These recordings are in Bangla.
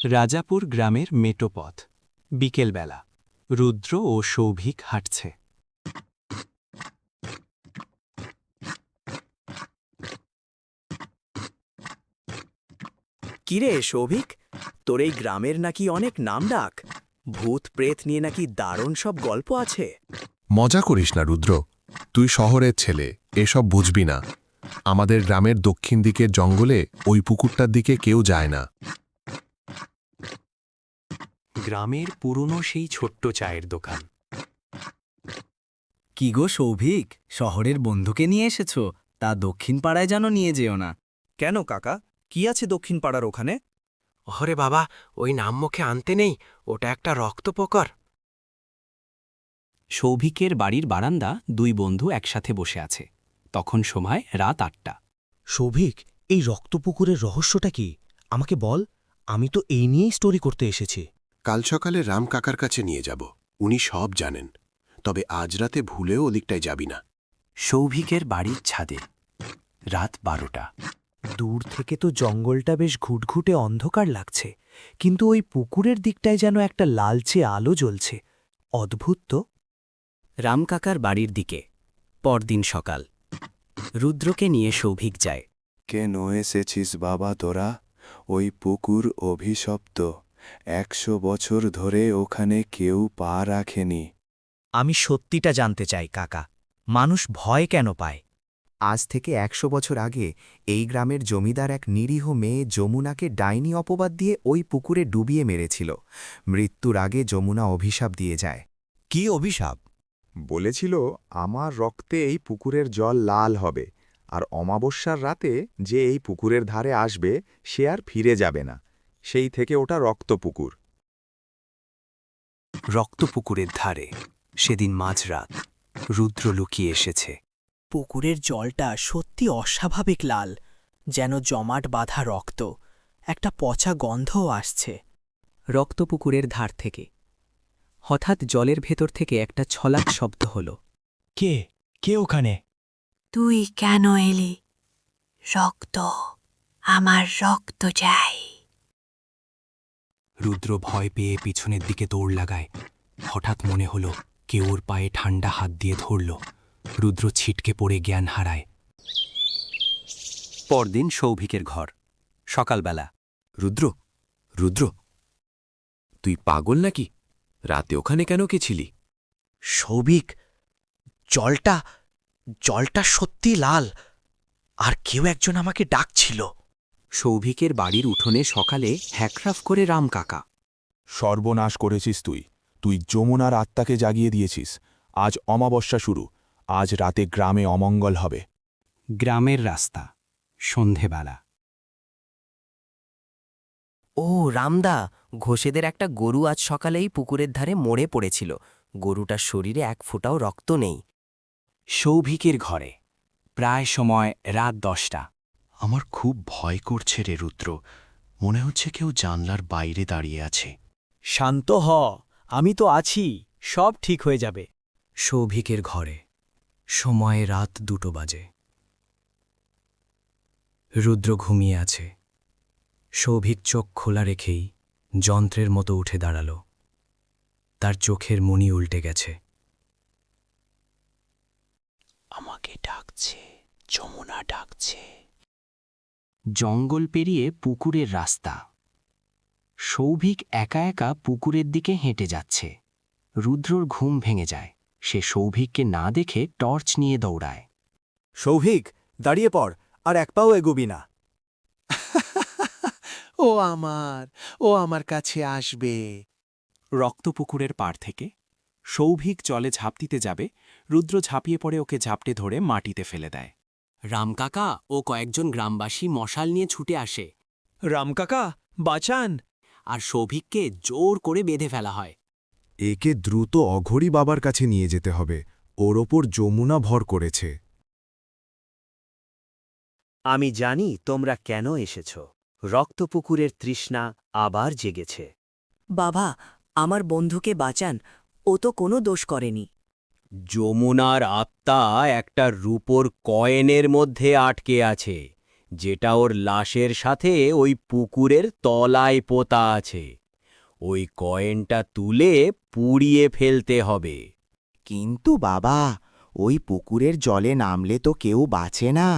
রাজাপুর গ্রামের মেটোপথ বিকেলবেলা রুদ্র ও সৌভিক হাঁটছে। কিরে সৌভিক, তোর এই গ্রামের নাকি অনেক নামডাক, ভূত প্রেত নিয়ে নাকি দারুণ সব গল্প আছে। মজা করিস না রুদ্র, তুই শহরের ছেলে, এসব বুঝবি না। আমাদের গ্রামের দক্ষিণ দিকের জঙ্গলে ওই পুকুরটার দিকে কেউ যায় না। গ্রামের পুরনো সেই ছোট্ট চায়ের দোকান। কি গো সৌভিক, শহরের বন্ধুকে নিয়ে এসেছ, তা দক্ষিণ পাড়ায় যেন নিয়ে যেও না। কেন কাকা, কি আছে দক্ষিণ পাড়ার ওখানে? ওরে বাবা, ওই নাম মুখে আনতে নেই, ওটা একটা রক্তপোকর। সৌভিকের বাড়ির বারান্দা দুই বন্ধু একসাথে বসে আছে। তখন সময় রাত ৮টা। সৌভিক, এই রক্তপুকুরের রহস্যটা কি আমাকে বল, আমি তো এই নিয়েই স্টোরি করতে এসেছি। কাল সকালে রাম কাকার কাছে নিয়ে যাব, উনি সব জানেন। তবে আজ রাতে ভুলেও ওদিকটায় যাবি না। সৌভিকের বাড়ির ছাদে রাত 12টা। দূর থেকে তো জঙ্গলটা বেশ ঘুটঘুটে অন্ধকার লাগছে, কিন্তু ওই পুকুরের দিকটায় যেন একটা লালচে আলো জ্বলছে। অদ্ভুত তো। রামকাকার বাড়ির দিকে পরদিন সকাল। রুদ্রকে নিয়ে সৌভিক যায়। কেন এসেছিস বাবা তোরা? ওই পুকুর অভিশপ্ত, 100 বছর ধরে ওখানে কেউ পা রাখেনি। আমি সত্যিটা জানতে চাই কাকা, মানুষ ভয় কেন পায়? আজ থেকে 100 বছর আগে এই গ্রামের জমিদার এক নিরীহ মেয়ে যমুনাকে ডাইনি অপবাদ দিয়ে ওই পুকুরে ডুবিয়ে মেরেছিল। মৃত্যুর আগে যমুনা অভিশাপ দিয়ে যায়। কি অভিশাপ? বলেছিল, আমার রক্তে এই পুকুরের জল লাল হবে, আর অমাবস্যার রাতে যে এই পুকুরের ধারে আসবে সে আর ফিরে যাবে না। সেই থেকে ওটা রক্তপুকুর। রক্তপুকুরের ধারে সেদিন মাঝরাত রুদ্র লুকিয়ে এসেছে। পুকুরের জলটা সত্যি অস্বাভাবিক লাল, যেন জমাট বাঁধা রক্ত। একটা পচা গন্ধও আসছে। রক্তপুকুরের ধার থেকে হঠাৎ জলের ভেতর থেকে একটা ছলাৎ শব্দ হল। কে কে ওখানে? তুই কেন এলি? রক্ত, আমার রক্ত চাই। রুদ্র ভয় পেয়ে পিছনের দিকে দৌড় লাগায়। হঠাৎ মনে হল কেউ ওর পায়ে ঠান্ডা হাত দিয়ে ধরল। রুদ্র ছিটকে পড়ে জ্ঞান হারায়। পরদিন সৌভিকের ঘর সকালবেলা। রুদ্র, রুদ্র, তুই পাগল নাকি? রাতে ওখানে কেন গেছিলি? সৌভিক, জলটা জলটা সত্যি লাল, আর কেউ একজন আমাকে ডাকছিল। সৌভিকের বাড়ির উঠোনে সকালে হ্যাকরাফ করে রাম কাকা। সর্বনাশ করেছিস তুই, তুই যমুনার আত্মাকে জাগিয়ে দিয়েছিস। আজ অমাবস্যা শুরু, আজ রাতে গ্রামে অমঙ্গল হবে। গ্রামের রাস্তা সন্ধেবেলা। ও রামদা, ঘোষেদের একটা গরু আজ সকালেই পুকুরের ধারে মরে পড়েছিল। গরুটার শরীরে এক ফোঁটাও রক্ত নেই। সৌভিকের ঘরে প্রায় সময় রাত 10টা। আমার খুব ভয় করছে রে রুদ্র, মনে হচ্ছে কেউ জানলার বাইরে দাঁড়িয়ে আছে। শান্ত হ, আমি তো আছি, সব ঠিক হয়ে যাবে। সৌভিকের ঘরে সময় রাত 2টো বাজে। রুদ্র ঘুমিয়ে আছে। সৌভিক চোখ খোলা রেখেই যন্ত্রের মতো উঠে দাঁড়াল। তার চোখের মণি উল্টে গেছে। আমাকে ডাকছে, যমুনা ডাকছে। জঙ্গল পেরিয়ে পুকুরের রাস্তা। সৌভিক একা একা পুকুরের দিকে হেঁটে যাচ্ছে। রুদ্রর ঘুম ভেঙে যায়। সে সৌভিককে না দেখে টর্চ নিয়ে দৌড়ায়। সৌভিক, দাঁড়িয়ে পড়, আর এক পাও এগোবি না। ও আমার কাছে আসবে। রক্তপুকুরের পাড় থেকে সৌভিক জলে ঝাঁপ দিতে যাবে। রুদ্র ঝাঁপিয়ে পড়ে ওকে ঝাপটে ধরে মাটিতে ফেলে দেয়। রামকাকা ও কয়েকজন গ্রামবাসী মশাল নিয়ে ছুটে আসে, রামকাকা, বাঁচান! আর সৌভিককে জোর করে বেঁধে ফেলা হয়। একে দ্রুত অঘরী বাবার কাছে নিয়ে যেতে হবে, ওর ওপর যমুনা ভর করেছে। আমি জানি তোমরা কেন এসেছ। রক্তপুকুরের তৃষ্ণা আবার জেগেছে। বাবা, আমার বন্ধুকে বাঁচান, ও তো কোনো দোষ করেনি। যমুনার আত্মা একটা রূপোর কয়েনের মধ্যে আটকে আছে। যেটা ওর লাশের সাথে ওই পুকুরের তলায় পোতা আছে। ওই কয়েনটা তুলে পুড়িয়ে ফেলতে হবে। কিন্তু বাবা, ওই পুকুরের জলে নামলে তো কেউ বাঁচে না।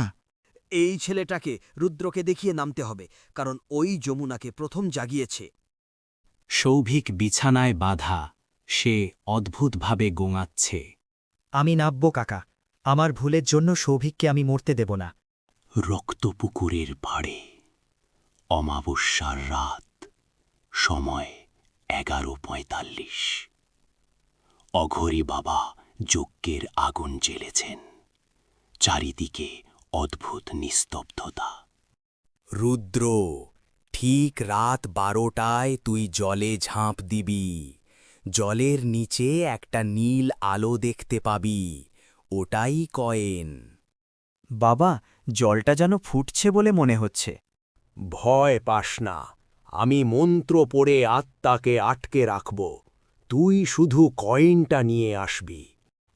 এই ছেলেটাকে রুদ্রকে দেখিয়ে নামতে হবে, কারণ ওই যমুনাকে প্রথম জাগিয়েছে। সৌভিক বিছানায় বাঁধা, সে অদ্ভুতভাবে গোঙাচ্ছে। আমি নাবব কাকা, আমার ভুলের জন্য সৌভিককে আমি মরতে দেব না। রক্তপুকুরের পাড়ে অমাবস্যার রাত, সময় 11:45। অঘরী বাবা যজ্ঞের আগুন জ্বেলেছেন। চারিদিকে অদ্ভুত নিস্তব্ধতা। রুদ্র, ঠিক রাত 12টায় তুই জলে ঝাঁপ দিবি। জলের নিচে একটা নীল আলো দেখতে পাবি, ওটাই কয়েন। বাবা, জলটা যেন ফুটছে বলে মনে হচ্ছে। ভয় পাস না, আমি মন্ত্র পড়ে আত্মাকে আটকে রাখব। তুই শুধু কয়েনটা নিয়ে আসবি।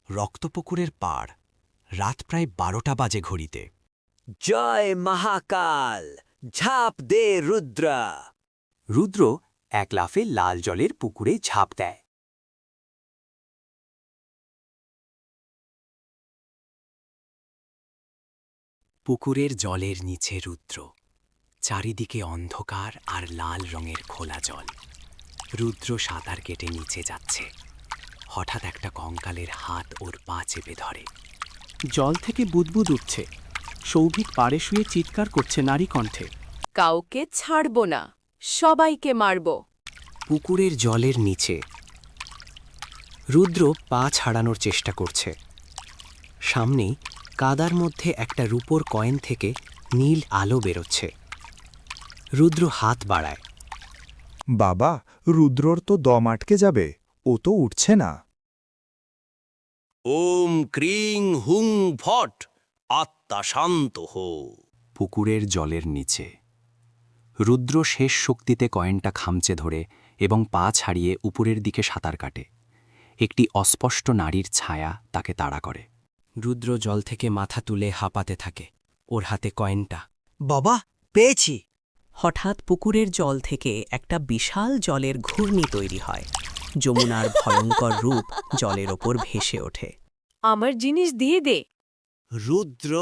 রক্তপুকুরের পাড়, রাত প্রায় 12টা বাজে ঘড়িতে। জয় মহাকাল, ঝাঁপ দে রুদ্রা। রুদ্র এক লাফে লাল জলের পুকুরে ঝাঁপ দেয়। পুকুরের জলের নিচে রুদ্র, চারিদিকে অন্ধকার আর লাল রঙের খোলা জল। রুদ্র সাঁতার কেটে নিচে যাচ্ছে। হঠাৎ একটা কঙ্কালের হাত ওর পা চেপে ধরে। জল থেকে বুদবুদ উঠছে। সৌভিক পাড়ে শুয়ে চিৎকার করছে নারী কণ্ঠে। কাউকে ছাড়ব না, সবাইকে মারব। পুকুরের জলের নিচে রুদ্র পা ছাড়ানোর চেষ্টা করছে। সামনেই কাদার মধ্যে একটা রূপোর কয়েন থেকে নীল আলো বেরোচ্ছে। রুদ্র হাত বাড়ায়। বাবা, রুদ্রর তো দম আটকে যাবে, ও তো উঠছে না। ওম ক্রিং হুং ফট, আত্মা শান্ত হো। পুকুরের জলের নিচে রুদ্র শেষ শক্তিতে কয়েনটা খামচে ধরে এবং পা ছাড়িয়ে উপরের দিকে সাঁতার কাটে। একটি অস্পষ্ট নারীর ছায়া তাকে তাড়া করে। রুদ্র জল থেকে মাথা তুলে হাঁপাতে থাকে। ওর হাতে কয়েনটা। বাবা, পেয়েছি। হঠাৎ পুকুরের জল থেকে একটা বিশাল জলের ঘূর্ণি তৈরি হয়। যমুনার ভয়ঙ্কর রূপ জলের ওপর ভেসে ওঠে। আমার জিনিস দিয়ে দে। রুদ্র,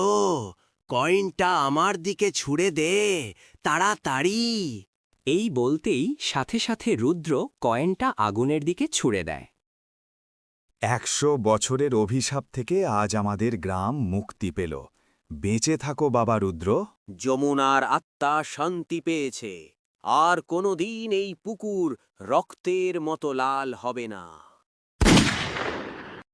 কয়েনটা আমার দিকে ছুঁড়ে দে, তাড়াতাড়ি। এই বলতেই সাথে সাথে রুদ্র কয়েনটা আগুনের দিকে ছুঁড়ে দেয়। 100 বছরের অভিশাপ থেকে আজ আমাদের গ্রাম মুক্তি পেল। বেঁচে থাকো বাবা রুদ্র। যমুনার আত্মা শান্তি পেয়েছে। আর কোনোদিন এই পুকুর রক্তের মতো লাল হবে না।